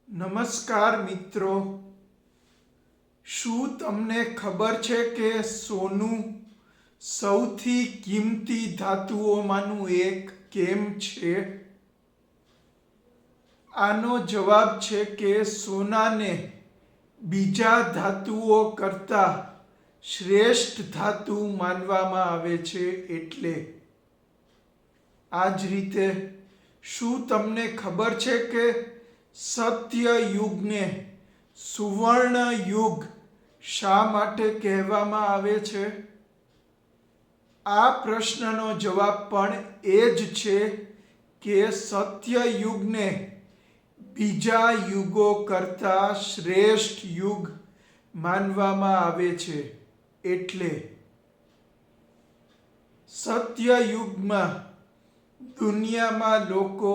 નમસ્કાર મિત્રો, શું તમને ખબર છે કે સોનું સૌથી કિંમતી ધાતુઓમાંનું એક કેમ છે? આનો જવાબ છે કે સોનાને બીજા ધાતુઓ કરતાં શ્રેષ્ઠ ધાતુ માનવામાં આવે છે એટલે. આ જ રીતે શું તમને ખબર છે કે સત્ય યુગને સુવર્ણ યુગ શા માટે કહેવામાં આવે છે? આ પ્રશ્નનો જવાબ પણ એ જ છે કે સત્ય યુગને બીજા યુગો કરતાં શ્રેષ્ઠ યુગ માનવામાં આવે છે એટલે. સત્ય યુગમાં દુનિયામાં લોકો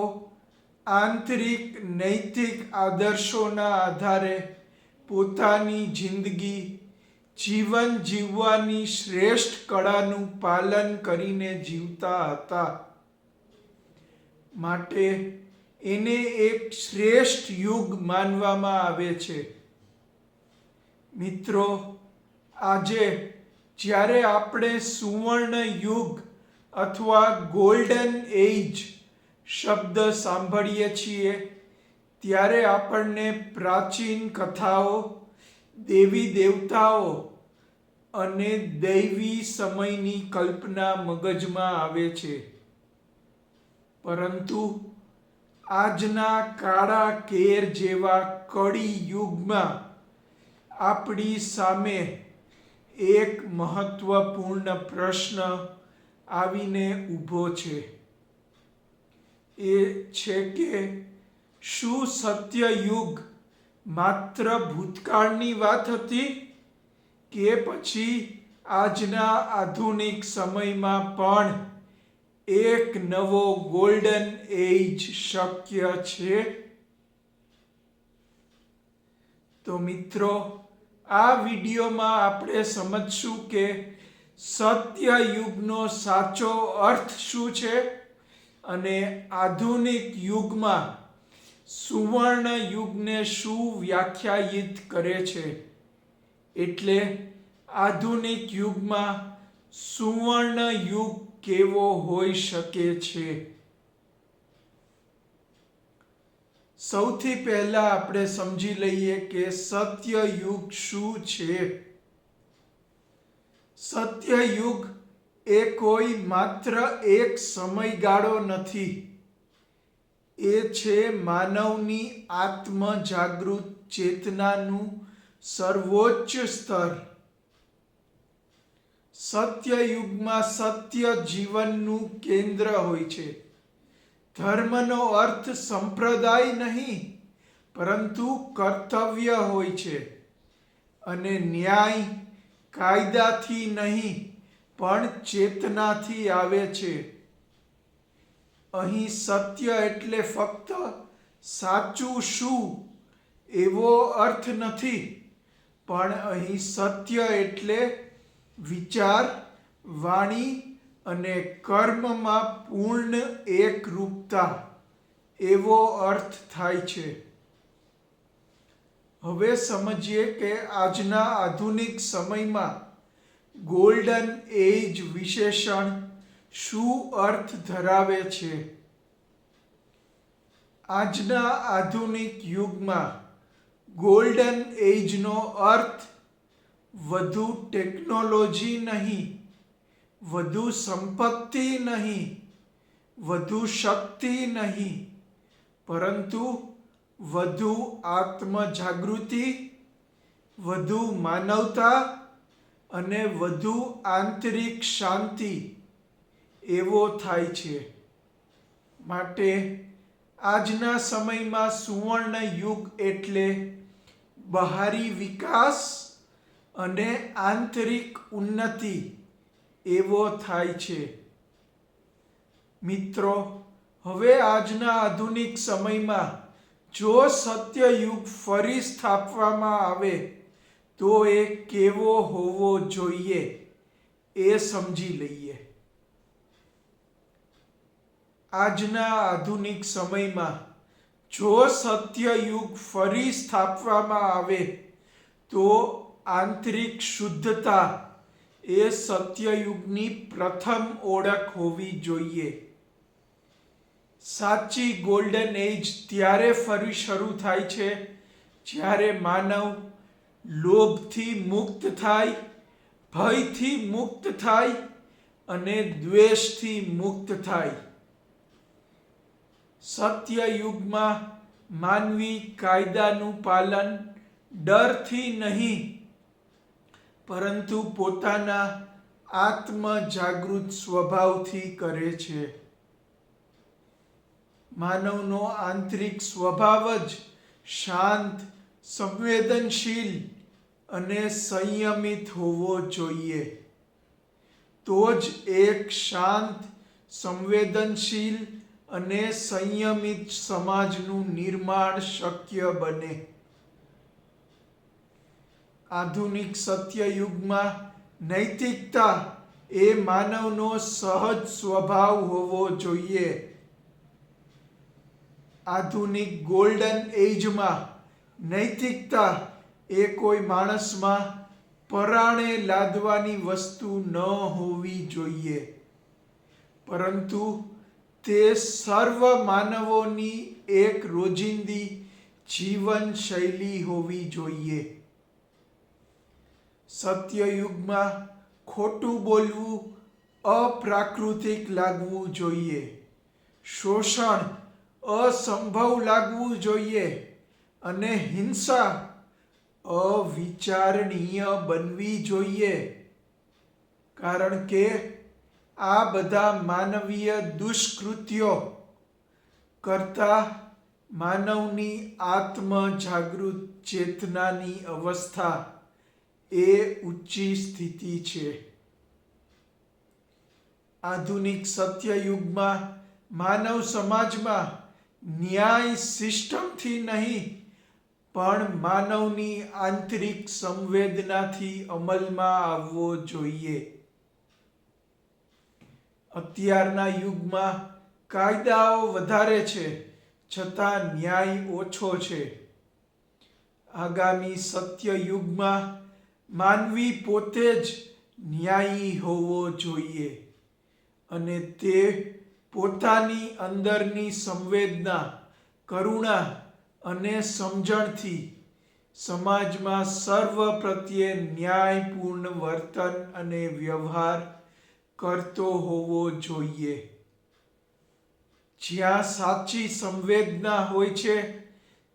આંતરિક નૈતિક આદર્શોના આધારે પોતાની જિંદગી જીવન જીવવાની શ્રેષ્ઠ કળાનું પાલન કરીને જીવતા હતા. માટે એને એક શ્રેષ્ઠ યુગ માનવામાં આવે છે. મિત્રો, આજે જ્યારે આપણે સુવર્ણ યુગ અથવા ગોલ્ડન એજ શબ્દ સાંભળીએ છીએ ત્યારે આપણને પ્રાચીન કથાઓ, દેવી દેવતાઓ અને દૈવી સમયની કલ્પના મગજમાં આવે છે. પરંતુ આજના કાળા કેર જેવા કળી યુગમાં આપણી સામે એક મહત્વપૂર્ણ પ્રશ્ન આવીને ઊભો છે. એ છે કે શું સત્ય યુગ માત્ર ભૂતકાળની વાત હતી કે પછી આજના આધુનિક સમયમાં પણ એક નવો ગોલ્ડન એજ શક્ય છે? તો મિત્રો, આ વિડીયોમાં આપણે સમજશું કે સત્ય યુગનો સાચો અર્થ શું છે અને આધુનિક યુગમાં સુવર્ણ યુગને શું વ્યાખ્યાયિત કરે છે. એટલે આધુનિક યુગમાં સુવર્ણ યુગ કેવો હોઈ શકે છે. સૌથી પહેલા આપણે સમજી લઈએ કે સત્ય યુગ શું છે. સત્ય યુગ એ કોઈ માત્ર એક સમયગાળો નથી. એ છે માનવની આત્મજાગૃત ચેતનાનું સર્વોચ્ચ સ્તર. સત્ય યુગમાં સત્ય જીવનનું કેન્દ્ર હોય છે. ધર્મનો અર્થ સંપ્રદાય નહીં પરંતુ કર્તવ્ય હોય છે અને ન્યાય કાયદાથી નહીં પણ ચેતનાથી આવે છે. અહીં સત્ય એટલે ફક્ત સાચું શું એવો અર્થ નથી, પણ અહીં સત્ય એટલે વિચાર, વાણી અને કર્મમાં પૂર્ણ એકરૂપતા એવો અર્થ થાય છે. હવે સમજીએ કે આજના આધુનિક સમયમાં ગોલ્ડન એજ વિશેષણ શું અર્થ ધરાવે છે. આજના આધુનિક યુગમાં ગોલ્ડન એજનો અર્થ વધુ ટેકનોલોજી નહીં, વધુ સંપત્તિ નહીં, વધુ શક્તિ નહીં, પરંતુ વધુ આત્મજાગૃતિ, વધુ માનવતા અને વધુ આંતરિક શાંતિ એવો થાય છે. માટે આજના સમયમાં સુવર્ણ યુગ એટલે બહારી વિકાસ અને આંતરિક ઉન્નતિ એવો થાય છે. મિત્રો, હવે આજના આધુનિક સમયમાં જો સત્ય યુગ ફરી સ્થાપવામાં આવે તો એ કેવો હોવો જોઈએ એ સમજી લઈએ. આજના આધુનિક સમયમાં જો સત્યયુગ ફરી સ્થાપવામાં આવે તો આંતરિક શુદ્ધતા એ સત્યયુગની પ્રથમ ઓળખ હોવી જોઈએ. સાચી ગોલ્ડન એજ ત્યારે ફરી શરૂ થાય છે જ્યારે માનવ લોભથી મુક્ત થાય, ભયથી મુક્ત થાય અને દ્વેષથી મુક્ત થાય. સત્યયુગમાં માનવી કાયદાનું પાલન ડરથી નહીં પરંતુ પોતાના આત્મજાગૃત સ્વભાવથી કરે છે. માનવનો આંતરિક સ્વભાવ જ શાંત, સંવેદનશીલ અને સંયમિત હોવો જોઈએ. તો જ એક શાંત, સંવેદનશીલ અને સંયમિત સમાજનું નિર્માણ શક્ય બને. આધુનિક સત્યયુગમાં નૈતિકતા એ માનવનો સહજ સ્વભાવ હોવો જોઈએ. આધુનિક ગોલ્ડન એજમાં નૈતિકતા એ કોઈ માણસમાં પરાણે લાદવાની વસ્તુ ન હોવી જોઈએ, પરંતુ તે સર્વ માનવોની એક રોજિંદી જીવન શૈલી હોવી જોઈએ. સત્યયુગમાં ખોટું બોલવું અપ્રાકૃતિક લાગવું જોઈએ. શોષણ અસંભવ લાગવું જોઈએ અને હિંસા અવિચારણીય બનવી જોઈએ. કારણ કે આ બધા માનવીય દુષ્કૃત્યો કરતા માનવની આત્મજાગૃત ચેતનાની અવસ્થા એ ઊંચી સ્થિતિ છે. આધુનિક સત્યયુગમાં માનવ સમાજમાં ન્યાય સિસ્ટમથી નહીં પણ માનવની આંતરિક સંવેદનાથી અમલમાં આવવો જોઈએ. અત્યારના યુગમાં કાયદાઓ વધારે છે છતાં ન્યાય ઓછો છે. આગામી સત્યયુગમાં માનવી પોતે જ ન્યાયી હોવો જોઈએ અને તે પોતાની અંદરની સંવેદના, કરુણા અને સમજણથી સમાજમાં સર્વ પ્રત્યે ન્યાયપૂર્ણ વર્તન અને વ્યવહાર કરતો હોવો જોઈએ. જ્યાં સાચી સંવેદના હોય છે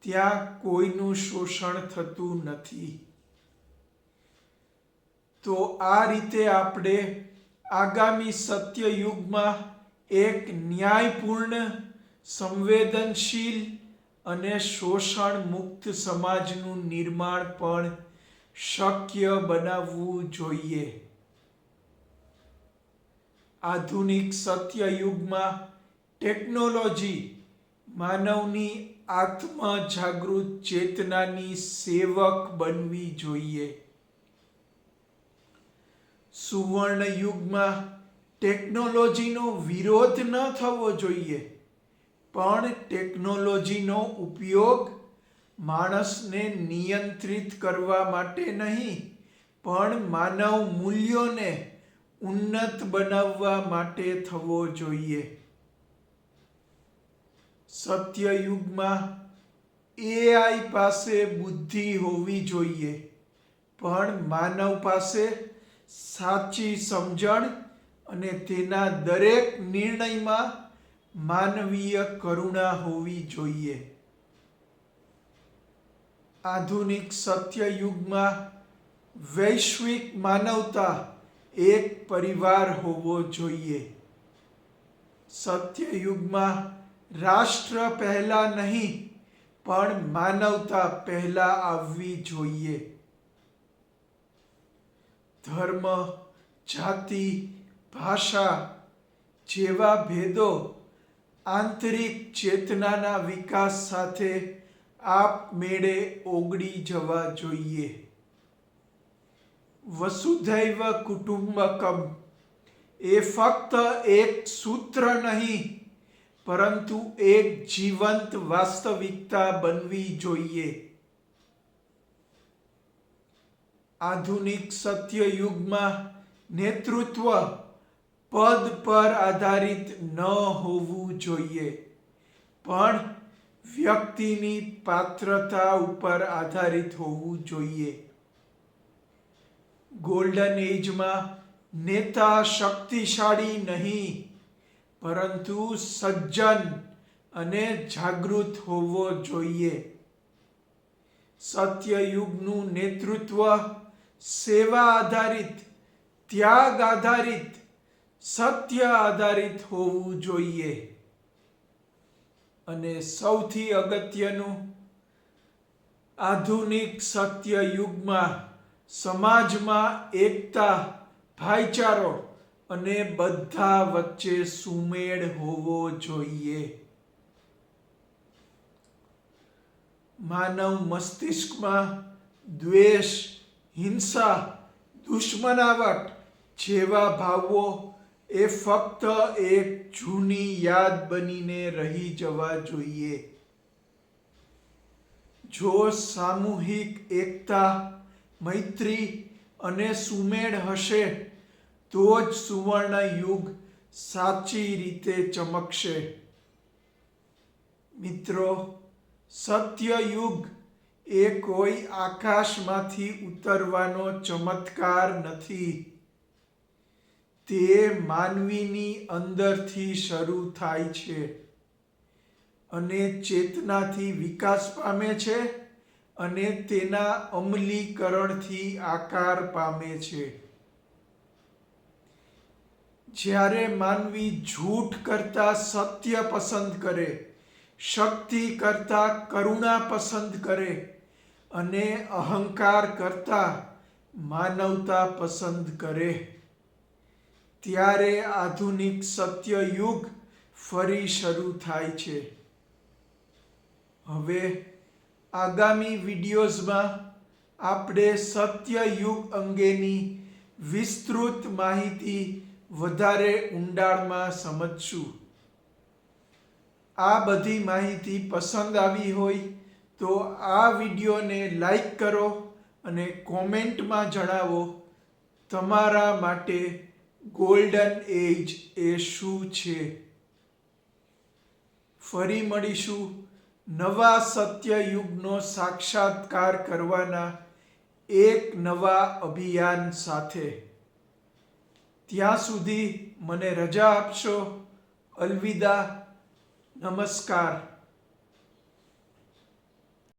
ત્યાં કોઈનું શોષણ થતું નથી. તો આ રીતે આપણે આગામી સત્યયુગમાં એક ન્યાયપૂર્ણ, સંવેદનશીલ અને શોષણ મુક્ત સમાજનું નિર્માણ પણ શક્ય બનાવવું જોઈએ. આધુનિક સત્યયુગમાં ટેકનોલોજી માનવની આત્મજાગૃત ચેતનાની સેવક બનવી જોઈએ. સુવર્ણ યુગમાં ટેકનોલોજીનો વિરોધ ન થવો જોઈએ, પણ ટેકનોલોજીનો ઉપયોગ માણસને નિયંત્રિત કરવા માટે નહીં પણ માનવ મૂલ્યોને ઉન્નત બનાવવા માટે થવો જોઈએ. સત્યયુગમાં એઆઈ પાસે બુદ્ધિ હોવી જોઈએ, પણ માનવ પાસે સાચી સમજણ અને તેના દરેક નિર્ણયમાં માનવીય કરુણા હોવી જોઈએ. આધુનિક સત્યયુગમાં વૈશ્વિક માનવતા એક પરિવાર હોવો જોઈએ. સત્યયુગમાં રાષ્ટ્ર પહેલા નહીં પણ માનવતા પહેલા આવવી જોઈએ. ધર્મ, જાતિ, ભાષા જેવા ભેદો આંતરિક ચેતનાના વિકાસ સાથે આપમેળે ઓગળી જવા જોઈએ. વસુધૈવ કુટુંબકમ એ ફક્ત એક સૂત્ર નહીં પરંતુ એક જીવંત વાસ્તવિકતા બનવી જોઈએ. આધુનિક સત્ય યુગમાં નેતૃત્વ પદ પર આધારિત ન હોવું જોઈએ, પણ વ્યક્તિની પાત્રતા ઉપર આધારિત હોવું જોઈએ. ગોલ્ડન એજમાં નેતા શક્તિશાળી નહીં, પરંતુ સજ્જન અને જાગૃત હોવો જોઈએ. સત્યયુગનું નેતૃત્વ સેવા આધારિત, ત્યાગ આધારિત, સત્ય આધારિત હોવું જોઈએ. અને સૌથી અગત્યનું, આધુનિક સત્ય યુગમાં સમાજમાં એકતા, ભાઈચારો અને બધા વચ્ચે સુમેળ હોવો જોઈએ. માનવ મસ્તિષ્કમાં દ્વેષ, હિંસા, દુશ્મનાવટ જેવા ભાવો એ ફક્ત એક જૂની યાદ બનીને રહી જવા જોઈએ. જો સામૂહિક એકતા, મૈત્રી અને સુમેળ હશે, તો જ સુવર્ણ યુગ સાચી રીતે ચમકશે. મિત્રો, સત્ય યુગ એ કોઈ આકાશમાંથી ઉતરવાનો ચમત્કાર નથી. તે માનવીની અંદરથી શરૂ થાય છે અને ચેતનાથી વિકાસ પામે છે અને તેના અમલીકરણથી આકાર પામે છે. જ્યારે માનવી જૂઠ કરતાં સત્ય પસંદ કરે, શક્તિ કરતાં કરુણા પસંદ કરે અને અહંકાર કરતાં માનવતા પસંદ કરે, ત્યારે આધુનિક સત્ય યુગ ફરી શરૂ થાય છે. હવે આગામી વિડીયોઝમાં આપણે સત્ય યુગ અંગેની વિસ્તૃત માહિતી વધારે ઊંડાણમાં સમજશું. આ બધી માહિતી પસંદ આવી હોય તો આ વિડીયોને લાઈક કરો અને કોમેન્ટમાં જણાવો તમારા માટે ગોલ્ડન એજ એ શું છે. ફરી મળીશું નવા સત્ય યુગનો સાક્ષાત્કાર કરવાના એક નવા અભિયાન સાથે. ત્યાં સુધી મને રજા આપશો. અલવિદા. નમસ્કાર.